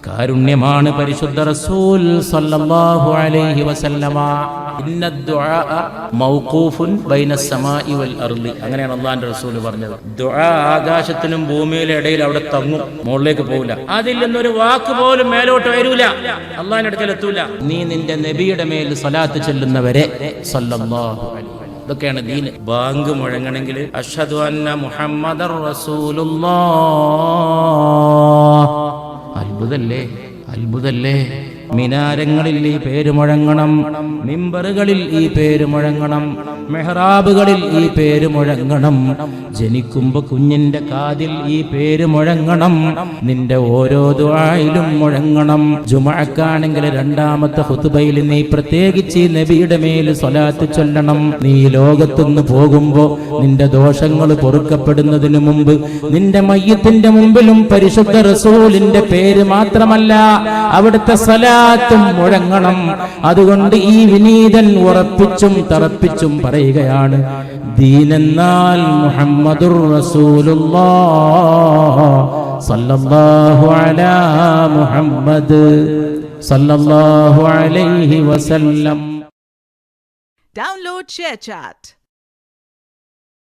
കാരുണ്യമാണ് പരിശുദ്ധ റസൂൽ സല്ലല്ലാഹു അലൈഹി വസല്ലമ. ഇന്നദ്ദുആ മൗഖൂഫുൻ ബൈനസ് സമാഇ വൽ അർളി, അങ്ങനെയാണ് അല്ലാഹുവിന്റെ റസൂൽ പറഞ്ഞത്. ദുആ ആകാശത്തിനും ഭൂമിയിലും ഇടയിൽ അവിടെ തങ്ങും, മുകളിലേക്ക് പോവില്ല. അതിൽ നിന്നൊരു വാക്ക് പോലും മേലോട്ട് വരൂല, അല്ലാഹുവിന്റെ അടുക്കൽ എത്തൂല. നീ നിന്റെ നബിയുടെ മേൽ സ്വലാത്ത് ചൊല്ലുന്നവരെ സല്ലല്ലാഹു അലൈഹി. ഇതൊക്കെയാണ് ദീൻ. ബാങ്ക് മുഴങ്ങണമെങ്കിൽ അഷ്ഹദു അന്ന മുഹമ്മദർ റസൂലുള്ളാഹ്. അത്ഭുതല്ലേ. മിനാരങ്ങളിൽ ഈ പേര് മുഴങ്ങണം, മിമ്പറുകളിൽ ഈ പേര് മുഴങ്ങണം, മെഹ്റാബുകളിൽ ഈ പേര് മുഴങ്ങണം, ജനിക്കുമ്പോ കുഞ്ഞിന്റെ കാതിൽ ഈ പേര് മുഴങ്ങണം, നിന്റെ ഓരോ ദുആയിലും മുഴങ്ങണം. ജുമുഅക്കാണെങ്കിൽ രണ്ടാമത്തെ ഖുതുബയിൽ നീ പ്രത്യേകിച്ച് ഈ നബിയുടെ മേൽ സ്വലാത്ത് ചൊല്ലണം. നീ ലോകത്തുനിന്ന് പോകുമ്പോ നിന്റെ ദോഷങ്ങൾ പൊറുക്കപ്പെടുന്നതിനു മുമ്പ് നിന്റെ മയ്യത്തിന്റെ മുമ്പിലും പരിശുദ്ധ റസൂലിന്റെ പേര് മാത്രമല്ല അവിടുത്തെ സ്വലാത്തും മുഴങ്ങണം. അതുകൊണ്ട് ഈ വിനീതൻ ഉറപ്പിച്ചും തറപ്പിച്ചും പറയുകയാണ്, ദീനെന്നാൽ മുഹമ്മദുർ റസൂലുള്ളാഹ് സല്ലല്ലാഹു അലാ മുഹമ്മദ് സല്ലല്ലാഹു അലൈഹി വസല്ലം. Download ShareChat.